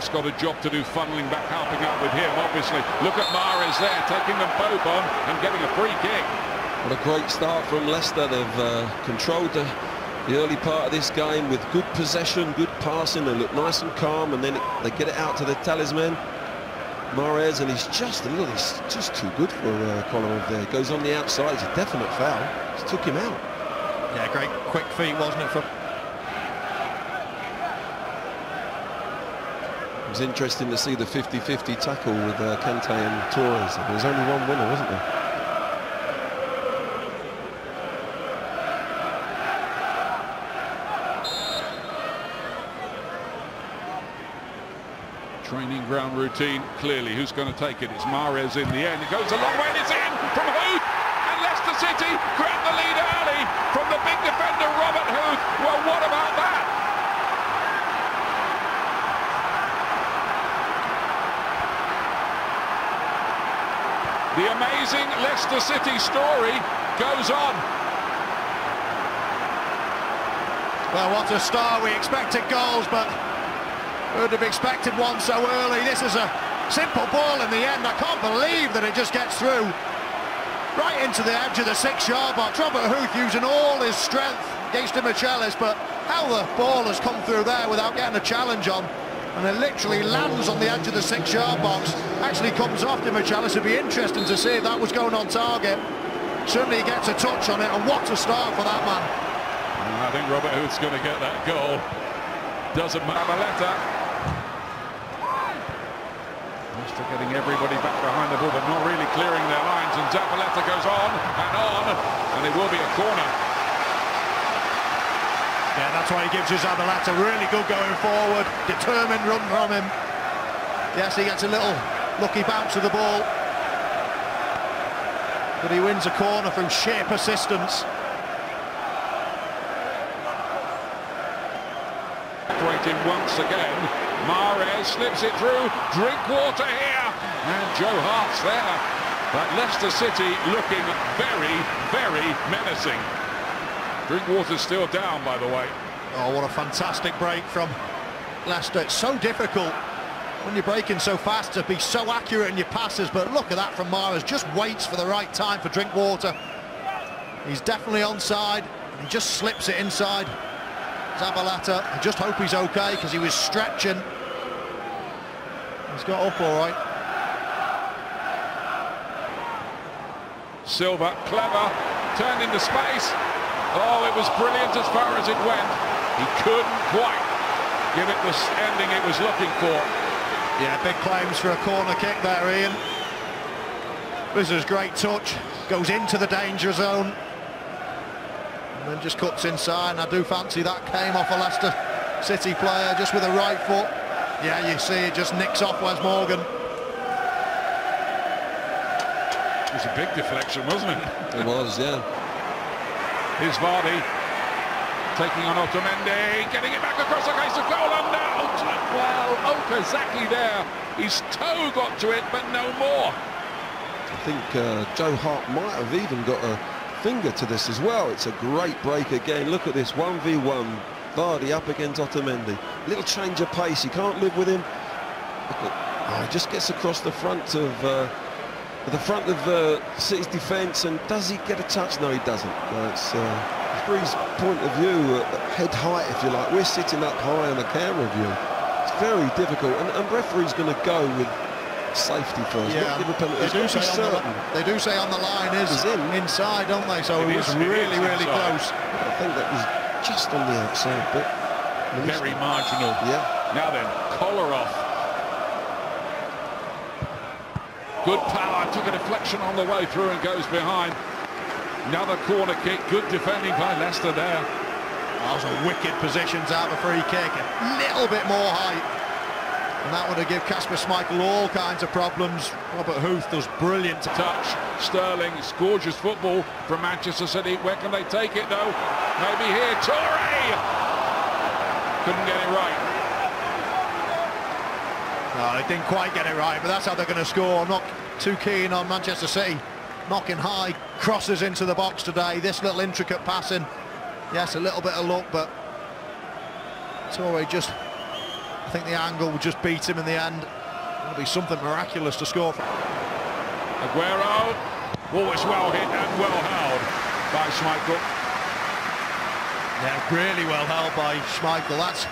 Robert's got a job to do, funneling back, helping out with him, obviously. Look at Mahrez there, taking them both on and getting a free kick. What a great start from Leicester. They've controlled the early part of this game with good possession, good passing. They look nice and calm, and then they get it out to the talisman, Mahrez, and he's just too good for Kolarov there. Goes on the outside, it's a definite foul. Just took him out. Yeah, great quick feet, wasn't it? It was interesting to see the 50-50 tackle with Kante and Torres. There was only one winner, wasn't there? Training ground routine, clearly. Who's going to take it? It's Mahrez in the end. It goes a long way and it's in from Huth. And Leicester City grab the lead early from the big defender, Robert Huth. Well, what about that? The amazing Leicester City story goes on. Well, what a start. We expected goals, but would have expected one so early. This is a simple ball in the end. I can't believe that it just gets through right into the edge of the 6-yard box. Robert Huth using all his strength against Michelis, but how the ball has come through there without getting a challenge on, and it literally lands on the edge of the 6-yard box. Actually comes off to Michelis. It'd be interesting to see if that was going on target. Certainly he gets a touch on it, and what a start for that man. I think Robert Huth's going to get that goal. Doesn't matter. Leicester getting everybody back behind the ball, but not really clearing their lines, and Zabaleta goes on, and it will be a corner. Yeah, that's why he gives you Zabaleta. Really good going forward, determined run from him. Yes, he gets a little lucky bounce of the ball, but he wins a corner through sheer persistence. Once again, Mahrez slips it through, Drinkwater here, and Joe Hart's there. But Leicester City looking very, very menacing. Drinkwater's still down, by the way. Oh, what a fantastic break from Leicester. It's so difficult when you're breaking so fast to be so accurate in your passes, but look at that from Mahrez. Just waits for the right time for Drinkwater. He's definitely onside, and he just slips it inside. Zabaleta, I just hope he's okay, because he was stretching. He's got up all right. Silva, clever, turned into space. Oh, it was brilliant as far as it went. He couldn't quite give it the ending it was looking for. Yeah, big claims for a corner kick there, Ian. This is a great touch. Goes into the danger zone. And then just cuts inside, and I do fancy that came off a Leicester City player just with a right foot. Yeah, you see it just nicks off Wes Morgan. It was a big deflection, wasn't it? It was, yeah. Here's Vardy taking on Otamendi, getting it back across the case of goal under. Well, Okazaki there. His toe got to it, but no more. I think Joe Hart might have even got a finger to this as well. It's a great break again. Look at this 1v1. Vardy up against Otamendi. Little change of pace. You can't live with him. He just gets across the front of City's defence, and does he get a touch? No, he doesn't. It's Referee's point of view, head height, if you like. We're sitting up high on a camera view. It's very difficult, and referee's going to go with safety first. Yeah, they do say on the line is inside, don't they? So it was really close. I think that was just on the outside, but very marginal. Yeah. Now then, Kolarov. Good power, took a deflection on the way through and goes behind. Another corner kick, good defending by Leicester there. Those are wicked positions out of a free kick. A little bit more height, and that would have given Kasper Schmeichel all kinds of problems. Robert Huth does brilliant touch. Sterling, it's gorgeous football from Manchester City. Where can they take it though? Maybe here, Toure! Couldn't get it right. No, they didn't quite get it right, but that's how they're going to score. I'm not too keen on Manchester City knocking high crosses into the box today. This little intricate passing, yes, a little bit of luck, but Toure just I think the angle would just beat him in the end. It'll be something miraculous to score from. Aguero. Oh, it's well hit and well held by Schmeichel. Yeah, really well held by Schmeichel. That's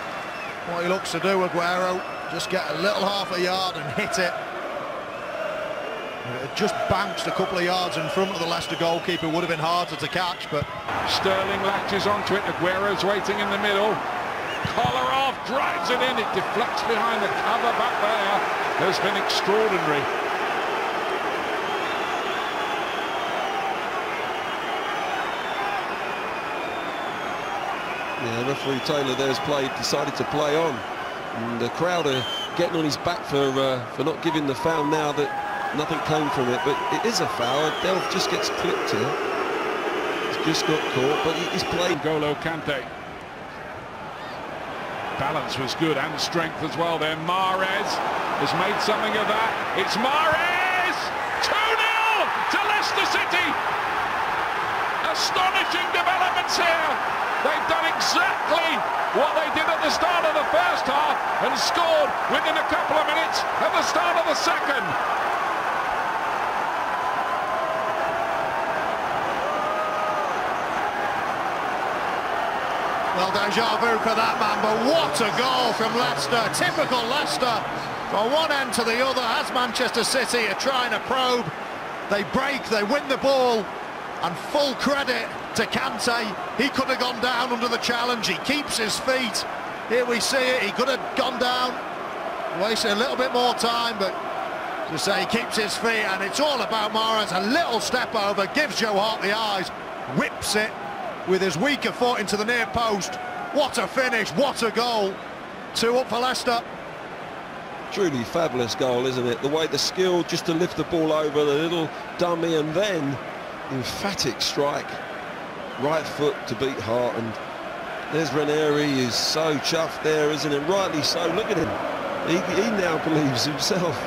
what he looks to do, Aguero. Just get a little half a yard and hit it. If it had just bounced a couple of yards in front of the Leicester goalkeeper, would have been harder to catch, but... Sterling latches onto it, Aguero's waiting in the middle. Collar off, drives it in, it deflects behind the cover back there. Has been extraordinary. Yeah, referee Taylor there's decided to play on. And the crowd are getting on his back for not giving the foul now that nothing came from it, but it is a foul. Delph just gets clipped here. He's just got caught, but he's played. N'Golo Kante. Balance was good and strength as well there. Mahrez has made something of that. It's Mahrez! 2-0 to Leicester City! Astonishing developments here. They've done exactly what they did at the start of the first half and scored within a couple of minutes at the start of the second. Well, deja vu for that man, but what a goal from Leicester. Typical Leicester. From one end to the other, as Manchester City are trying to probe. They break, they win the ball, and full credit to Kante. He could have gone down under the challenge. He keeps his feet. Here we see it. He could have gone down, wasted a little bit more time, but to say he keeps his feet, and it's all about Mahrez. A little step over, gives Joe Hart the eyes, whips it with his weaker foot into the near post. What a finish, what a goal. 2 up for Leicester. Truly fabulous goal, isn't it? The way the skill just to lift the ball over, the little dummy, and then the emphatic strike. Right foot to beat Hart, and there's Ranieri, who's so chuffed there, isn't it? Rightly so, look at him. He now believes himself.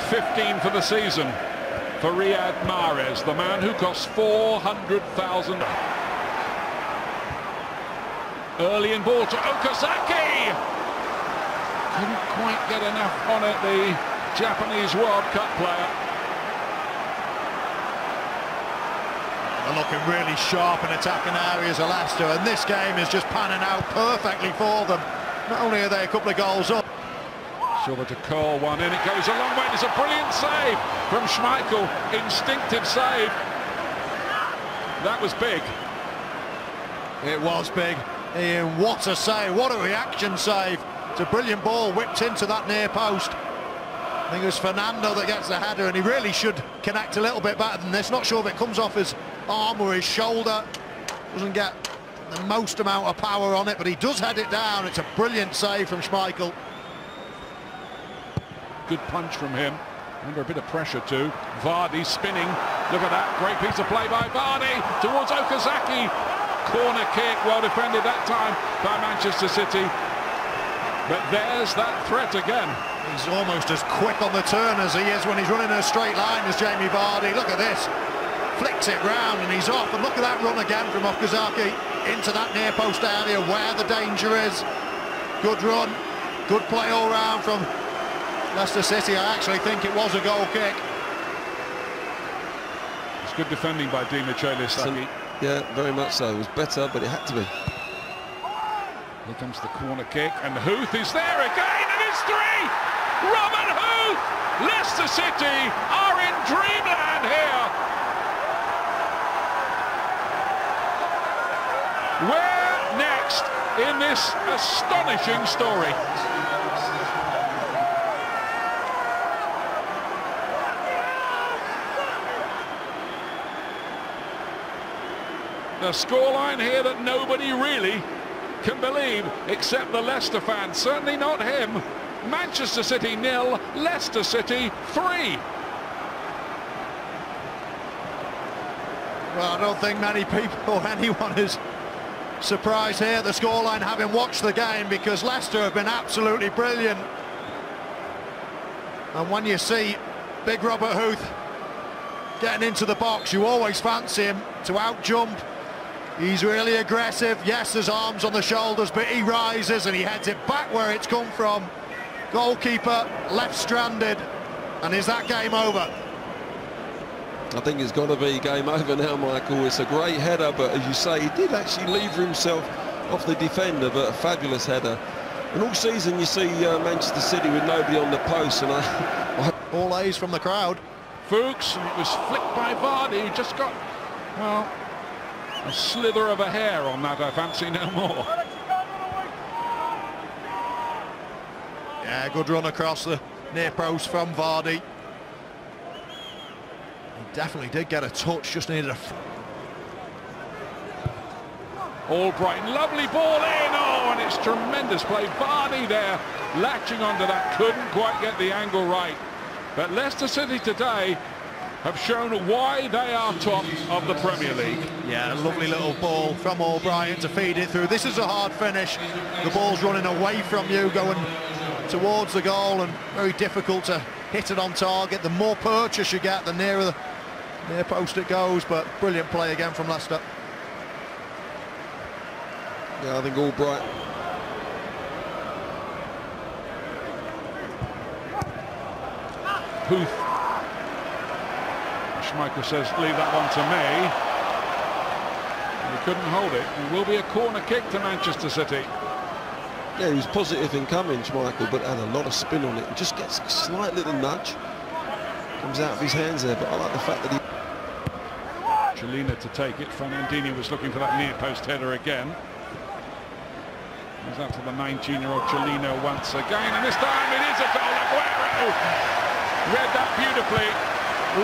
15 for the season for Riyad Mahrez, the man who cost 400,000. Early in ball to Okazaki. Couldn't quite get enough on it, the Japanese World Cup player. They're looking really sharp in attacking areas of Leicester, and this game is just panning out perfectly for them. Not only are they a couple of goals up. Silva to curl one in, it goes a long way. It's a brilliant save from Schmeichel, instinctive save. That was big. It was big. Ian, what a save, what a reaction save. It's a brilliant ball whipped into that near post. I think it was Fernando that gets the header, and he really should connect a little bit better than this. Not sure if it comes off his arm or his shoulder. Doesn't get the most amount of power on it, but he does head it down. It's a brilliant save from Schmeichel. Good punch from him, under a bit of pressure too. Vardy spinning, look at that, great piece of play by Vardy towards Okazaki. Corner kick, well defended that time by Manchester City. But there's that threat again. He's almost as quick on the turn as he is when he's running in a straight line as Jamie Vardy. Look at this, flicks it round and he's off, and look at that run again from Okazaki into that near post area where the danger is. Good run, good play all round from Leicester City. I actually think it was a goal kick. It's good defending by Di Michele-Saki. Yeah, very much so. It was better, but it had to be. Here comes the corner kick, and Huth is there again, and it's 3! Robert Huth! Leicester City are in dreamland here. Where next in this astonishing story? A scoreline here that nobody really can believe, except the Leicester fans. Certainly not him. Manchester City 0, Leicester City 3. Well, I don't think many people or anyone is surprised here at the scoreline, having watched the game, because Leicester have been absolutely brilliant. And when you see big Robert Huth getting into the box, you always fancy him to out-jump He's really aggressive. Yes, there's arms on the shoulders, but he rises and he heads it back where it's come from. Goalkeeper left stranded. And is that game over? I think it's got to be game over now, Michael. It's a great header, but as you say, he did actually lever himself off the defender, but a fabulous header. And all season you see Manchester City with nobody on the post, and all A's from the crowd. Fuchs, and it was flicked by Vardy, who just got, well, a slither of a hair on that, I fancy no more. Yeah, good run across the near post from Vardy. He definitely did get a touch, just needed a... Albright, lovely ball in, oh, and it's tremendous play. Vardy there, latching onto that, couldn't quite get the angle right. But Leicester City today have shown why they are top of the Premier League. Yeah, a lovely little ball from Albright to feed it through. This is a hard finish. The ball's running away from you, going towards the goal, and very difficult to hit it on target. The more purchase you get, the nearer the near post it goes, but brilliant play again from Leicester. yeah, I think Albright. Huth. Schmeichel says, leave that one to me. He couldn't hold it. It will be a corner kick to Manchester City. Yeah, he was positive in coming, Schmeichel, but had a lot of spin on it. And just gets a slight little nudge. Comes out of his hands there, but I like the fact that he... Cellina to take it. Fernandini was looking for that near post header again. He's up to the 19-year-old Cellina once again, and this time it is a goal. Aguero read that beautifully.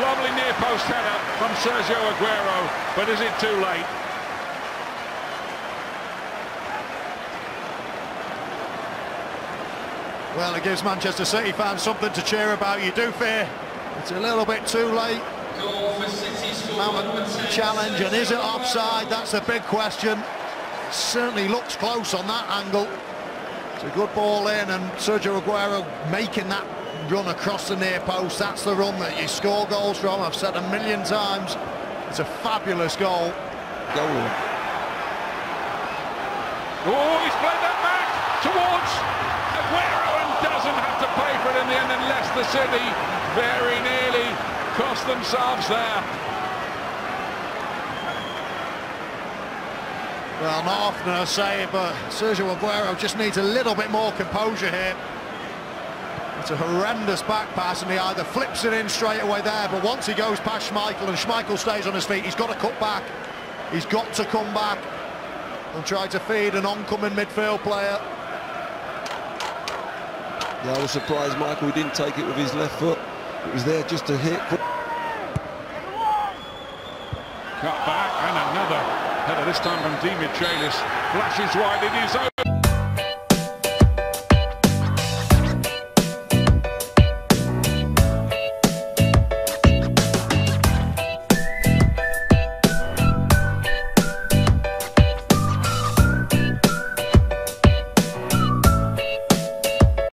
Lovely near post header from Sergio Aguero, but is it too late? Well, it gives Manchester City fans something to cheer about. You do fear it's a little bit too late. Mountain challenge, and is it offside? That's a big question. Certainly looks close on that angle. It's a good ball in, and Sergio Aguero making that run across the near post. That's the run that you score goals from. I've said a million times. It's a fabulous goal. Oh, he's played that back towards Aguero and doesn't have to pay for it in the end, and Leicester City very nearly cost themselves there. Well, not often I say it, but Sergio Aguero just needs a little bit more composure here. It's a horrendous back pass, and he either flips it in straight away there, but once he goes past Schmeichel and Schmeichel stays on his feet, he's got to cut back. He's got to come back and try to feed an oncoming midfield player. Yeah, I was surprised Michael didn't take it with his left foot. It was there just to hit. Cut back, and another header, this time from Dimitrilis. Flashes wide, it is over.